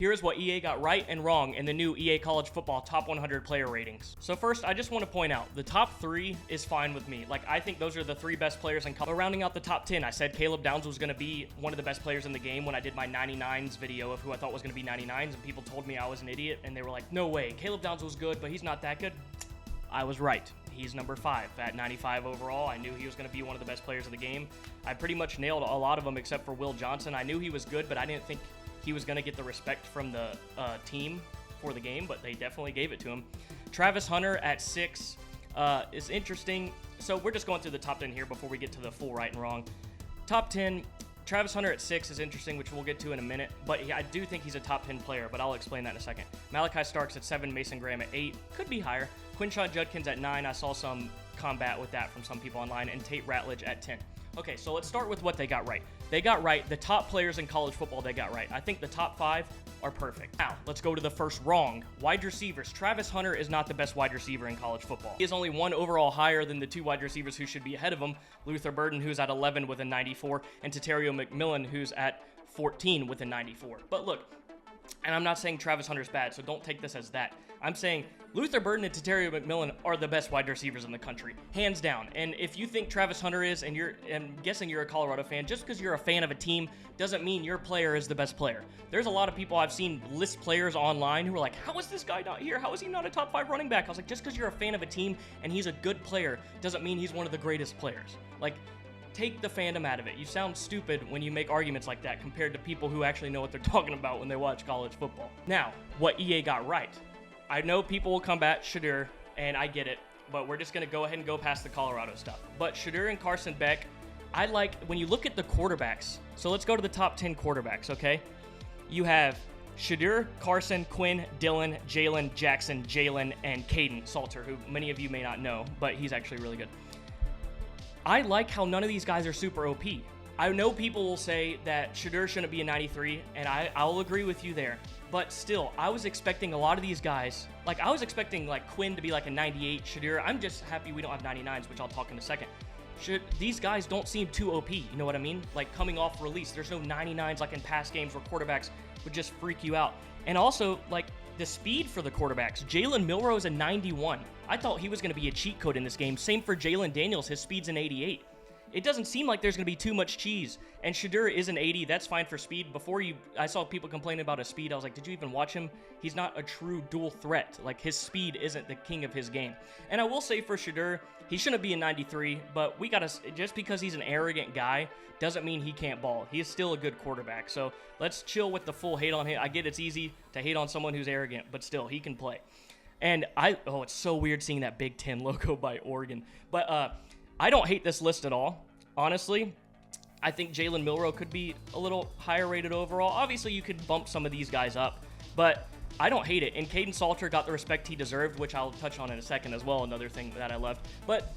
Here's what EA got right and wrong in the new EA College Football Top 100 player ratings. So first, I just want to point out, the top 3 is fine with me. Like, I think those are the 3 best players in college. But rounding out the top 10, I said Caleb Downs was going to be one of the best players in the game when I did my 99s video of who I thought was going to be 99s, and people told me I was an idiot, and they were like, no way, Caleb Downs was good, but he's not that good. I was right. He's number 5 at 95 overall. I knew he was going to be one of the best players of the game. I pretty much nailed a lot of them except for Will Johnson. I knew he was good, but I didn't think he was going to get the respect from the team for the game, but they definitely gave it to him. Travis Hunter at 6 is interesting. So we're just going through the top 10 here before we get to the full right and wrong. Top 10, Travis Hunter at 6 is interesting, which we'll get to in a minute, but I do think he's a top 10 player, but I'll explain that in a second. Malachi Starks at 7, Mason Graham at 8, could be higher. Quinshon Judkins at 9, I saw some combat with that from some people online, and Tate Ratledge at 10. Okay, so let's start with what they got right. They got right the top players in college football they got right. I think the top 5 are perfect. Now, let's go to the first wrong. Wide receivers. Travis Hunter is not the best wide receiver in college football. He is only 1 overall higher than the 2 wide receivers who should be ahead of him. Luther Burden, who's at 11 with a 94, and Tatario McMillan, who's at 14 with a 94. But look, and I'm not saying Travis Hunter's bad, so don't take this as that. I'm saying Luther Burden and Tatario McMillan are the best wide receivers in the country, hands down. And if you think Travis Hunter is, and I'm guessing you're a Colorado fan, just because you're a fan of a team doesn't mean your player is the best player. There's a lot of people I've seen list players online who are like, how is this guy not here? How is he not a top 5 running back? I was like, just because you're a fan of a team and he's a good player doesn't mean he's one of the greatest players. Like, take the fandom out of it. You sound stupid when you make arguments like that compared to people who actually know what they're talking about when they watch college football. Now, what EA got right. I know people will combat Shadur, and I get it, but we're just going to go ahead and go past the Colorado stuff. But Shadur and Carson Beck, I like, when you look at the quarterbacks, so let's go to the top 10 quarterbacks, okay? You have Shadur, Carson, Quinn, Dylan, Jalen, Jackson, Jalen, and Caden Salter, who many of you may not know, but he's actually really good. I like how none of these guys are super OP. I know people will say that Shadur shouldn't be a 93, and I'll agree with you there. But still, I was expecting a lot of these guys, like I was expecting like Quinn to be like a 98, Shadur. I'm just happy we don't have 99s, which I'll talk in a second. These guys don't seem too OP, you know what I mean? Like coming off release, there's no 99s like in past games where quarterbacks would just freak you out. And also, like, the speed for the quarterbacks. Jalen Milroe is a 91. I thought he was going to be a cheat code in this game. Same for Jalen Daniels. His speed's an 88. It doesn't seem like there's going to be too much cheese. And Shadur is an 80. That's fine for speed. I saw people complaining about his speed. I was like, did you even watch him? He's not a true dual threat. Like, his speed isn't the king of his game. And I will say for Shadur, he shouldn't be a 93, but we got to, just because he's an arrogant guy doesn't mean he can't ball. He is still a good quarterback. So let's chill with the full hate on him. I get it's easy to hate on someone who's arrogant, but still, he can play. And it's so weird seeing that Big Ten logo by Oregon. But I don't hate this list at all. Honestly, I think Jalen Milroe could be a little higher rated overall. Obviously, you could bump some of these guys up, but I don't hate it. And Caden Salter got the respect he deserved, which I'll touch on in a second as well, another thing that I loved. But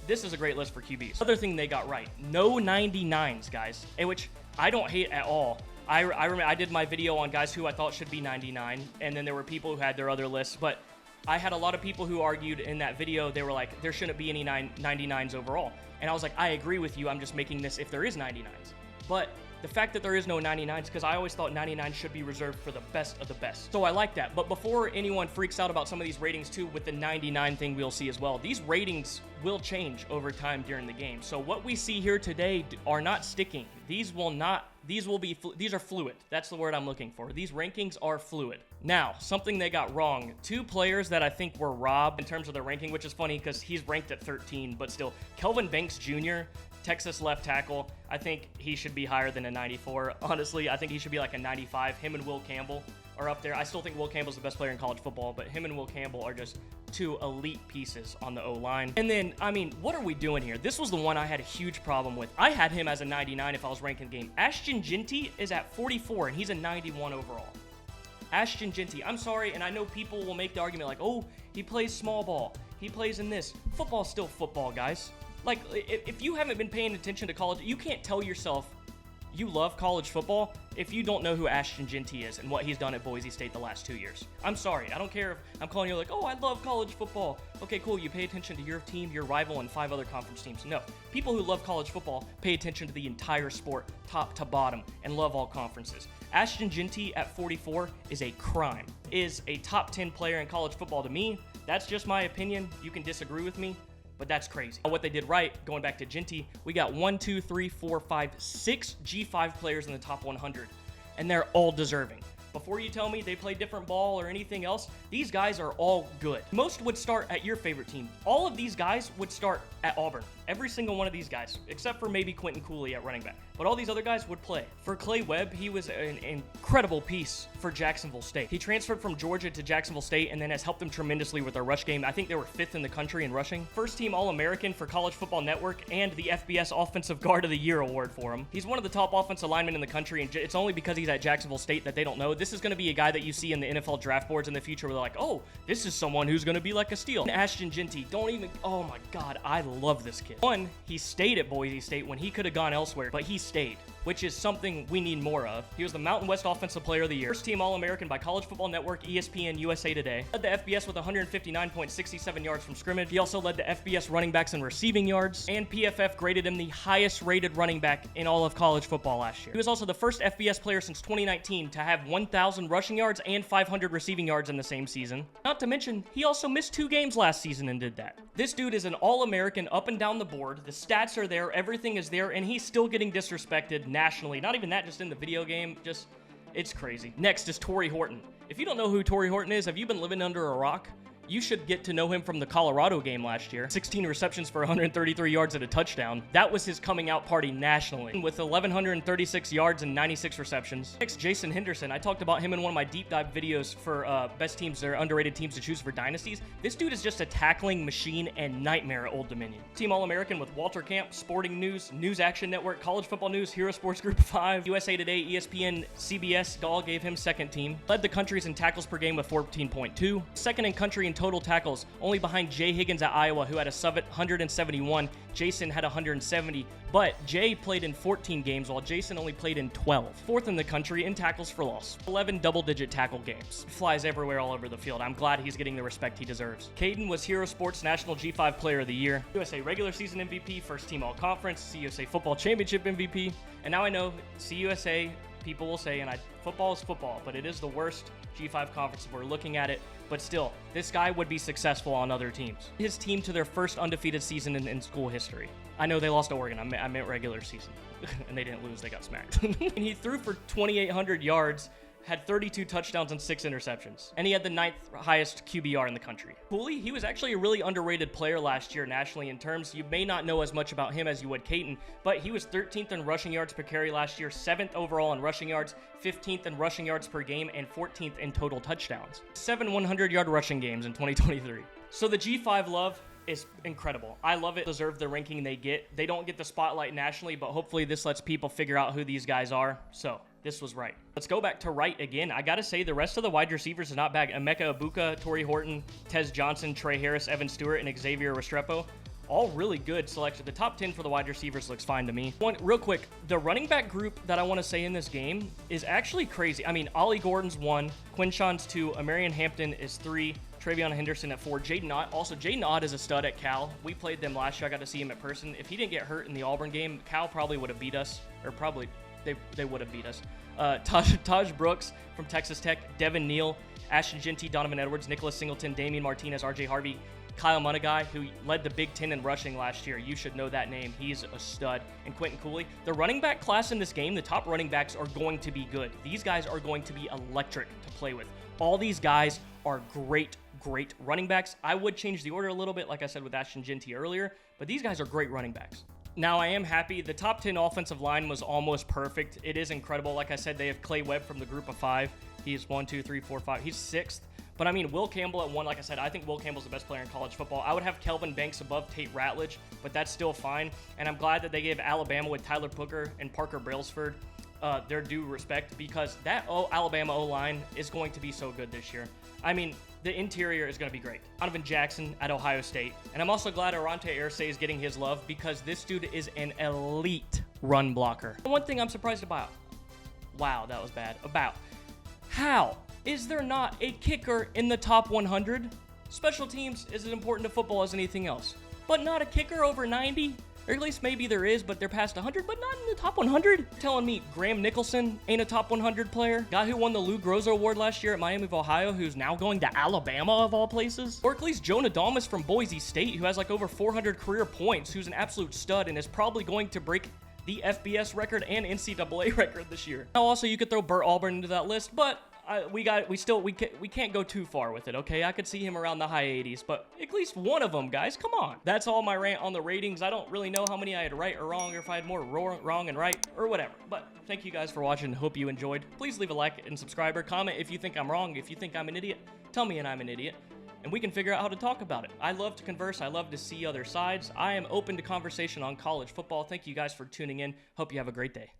this is a great list for QBs. Other thing they got right, no 99s, guys, which I don't hate at all. I remember I did my video on guys who I thought should be 99, and then there were people who had their other lists, but I had a lot of people who argued in that video, they were like, there shouldn't be any 99s overall. And I was like, I agree with you, I'm just making this if there is 99s. But the fact that there is no 99s, because I always thought 99 should be reserved for the best of the best. So I like that. But before anyone freaks out about some of these ratings too, with the 99 thing we'll see as well, these ratings will change over time during the game. So what we see here today are not sticking. These are fluid. That's the word I'm looking for. These rankings are fluid. Now, something they got wrong. 2 players that I think were robbed in terms of their ranking, which is funny because he's ranked at 13, but still. Kelvin Banks Jr., Texas left tackle. I think he should be higher than a 94. Honestly, I think he should be like a 95. Him and Will Campbell are up there. I still think Will Campbell's the best player in college football, but him and Will Campbell are just 2 elite pieces on the O-line. And then, I mean, what are we doing here? This was the one I had a huge problem with. I had him as a 99 if I was ranking the game. Ashton Jeanty is at 44, and he's a 91 overall. Ashton Jeanty, I'm sorry, and I know people will make the argument like, oh, he plays small ball. He plays in this. Football's still football, guys. Like, if you haven't been paying attention to college, you can't tell yourself you love college football if you don't know who Ashton Jeanty is and what he's done at Boise State the last 2 years. I'm sorry. I don't care if I'm calling you like, oh, I love college football. Okay, cool. You pay attention to your team, your rival, and 5 other conference teams. No. People who love college football pay attention to the entire sport, top to bottom, and love all conferences. Ashton Jeanty at 44 is a crime. Is a top 10 player in college football to me. That's just my opinion. You can disagree with me, but that's crazy. What they did right, going back to Jeanty, we got 6 G5 players in the top 100, and they're all deserving. Before you tell me they play different ball or anything else, these guys are all good. Most would start at your favorite team. All of these guys would start at Auburn. Every single one of these guys, except for maybe Quentin Cooley at running back. But all these other guys would play. For Clay Webb, he was an incredible piece for Jacksonville State. He transferred from Georgia to Jacksonville State and then has helped them tremendously with their rush game. I think they were 5th in the country in rushing. First team All-American for College Football Network and the FBS Offensive Guard of the Year award for him. He's one of the top offensive linemen in the country, and it's only because he's at Jacksonville State that they don't know. This is going to be a guy that you see in the NFL draft boards in the future where they're like, oh, this is someone who's going to be like a steal. And Ashton Jeanty, oh my God, I love this kid. One, he stayed at Boise State when he could have gone elsewhere, but he stayed, which is something we need more of. He was the Mountain West Offensive Player of the Year. First team All-American by College Football Network, ESPN, USA Today. Led the FBS with 159.67 yards from scrimmage. He also led the FBS running backs in receiving yards, and PFF graded him the highest rated running back in all of college football last year. He was also the first FBS player since 2019 to have 1,000 rushing yards and 500 receiving yards in the same season. Not to mention, he also missed 2 games last season and did that. This dude is an All-American up and down the board. The stats are there, everything is there, and he's still getting disrespected nationally. Not even that, just in the video game. It's crazy. Next is Torrey Horton. If you don't know who Torrey Horton is, have you been living under a rock? You should get to know him from the Colorado game last year. 16 receptions for 133 yards and a touchdown. That was his coming out party nationally, with 1,136 yards and 96 receptions. Next, Jason Henderson. I talked about him in one of my deep dive videos for best teams or underrated teams to choose for dynasties. This dude is just a tackling machine and nightmare at Old Dominion. Team All-American with Walter Camp, Sporting News, News Action Network, College Football News, Hero Sports Group 5, USA Today, ESPN, CBS. Gall gave him second team. Led the countries in tackles per game with 14.2. Second in country in total tackles, only behind Jay Higgins at Iowa, who had a sub at 171. Jason had 170, but Jay played in 14 games while Jason only played in 12. Fourth in the country in tackles for loss. 11 double-digit tackle games. Flies everywhere all over the field. I'm glad he's getting the respect he deserves. Caden was Hero Sports National G5 Player of the Year, USA regular season MVP, first team all-conference, CUSA Football Championship MVP, and now I know CUSA people will say, football is football, but it is the worst G5 conference if we're looking at it. But still, this guy would be successful on other teams. His team to their first undefeated season in school history. I know they lost to Oregon. I meant regular season. And they didn't lose. They got smacked. And he threw for 2,800 yards, had 32 touchdowns and 6 interceptions. And he had the 9th highest QBR in the country. Cooley, he was actually a really underrated player last year nationally in terms. You may not know as much about him as you would Caton, but he was 13th in rushing yards per carry last year, 7th overall in rushing yards, 15th in rushing yards per game, and 14th in total touchdowns. 7 100-yard rushing games in 2023. So the G5 love is incredible. I love it. Deserve the ranking they get. They don't get the spotlight nationally, but hopefully this lets people figure out who these guys are. So this was right. Let's go back to right again. I gotta say, the rest of the wide receivers is not bad. Emeka Ibuka, Torrey Horton, Tez Johnson, Trey Harris, Evan Stewart, and Xavier Restrepo. All really good selection. The top 10 for the wide receivers looks fine to me. Real quick, the running back group that I want to say in this game is actually crazy. I mean, Ollie Gordon's 1, Quinshon's 2, Amarian Hampton is 3, Travion Henderson at 4, Jaden Ott. Also, Jaden Ott is a stud at Cal. We played them last year. I got to see him in person. If he didn't get hurt in the Auburn game, Cal probably would have beat us, or probably they would have beat us. Taj Brooks from Texas Tech, Devin Neal, Ashton Jeanty, Donovan Edwards, Nicholas Singleton, Damian Martinez, RJ Harvey, Kyle Munagai, who led the Big Ten in rushing last year. You should know that name. He's a stud. And Quentin Cooley. The running back class in this game, the top running backs are going to be good. These guys are going to be electric to play with. All these guys are great running backs. I would change the order a little bit, like I said with Ashton Jeanty earlier, but these guys are great running backs. Now, I am happy. The top 10 offensive line was almost perfect. It is incredible. Like I said, they have Clay Webb from the group of 5. He's 1, 2, 3, 4, 5. He's 6th. But I mean, Will Campbell at 1, like I said, I think Will Campbell's the best player in college football. I would have Kelvin Banks above Tate Ratledge, but that's still fine. And I'm glad that they gave Alabama with Tyler Booker and Parker Brailsford their due respect, because that Alabama O-line is going to be so good this year. I mean, the interior is going to be great. Donovan Jackson at Ohio State. And I'm also glad Arante Irsay is getting his love, because this dude is an elite run blocker. One thing I'm surprised about, wow, that was bad, about how is there not a kicker in the top 100? Special teams is as important to football as anything else, but not a kicker over 90? Or at least maybe there is, but they're past 100, but not in the top 100? You're telling me Graham Nicholson ain't a top 100 player? Guy who won the Lou Groza Award last year at Miami of Ohio, who's now going to Alabama of all places? Or at least Jonah Dalmas from Boise State, who has like over 400 career points, who's an absolute stud and is probably going to break the FBS record and NCAA record this year. Now also you could throw Burt Auburn into that list, but we can't go too far with it, okay? I could see him around the high 80s, but at least one of them, guys, come on. That's all my rant on the ratings. I don't really know how many I had right or wrong, or if I had more wrong and right, or whatever. But thank you guys for watching. Hope you enjoyed. Please leave a like and subscribe, or comment if you think I'm wrong. If you think I'm an idiot, tell me I'm an idiot, and we can figure out how to talk about it. I love to converse. I love to see other sides. I am open to conversation on college football. Thank you guys for tuning in. Hope you have a great day.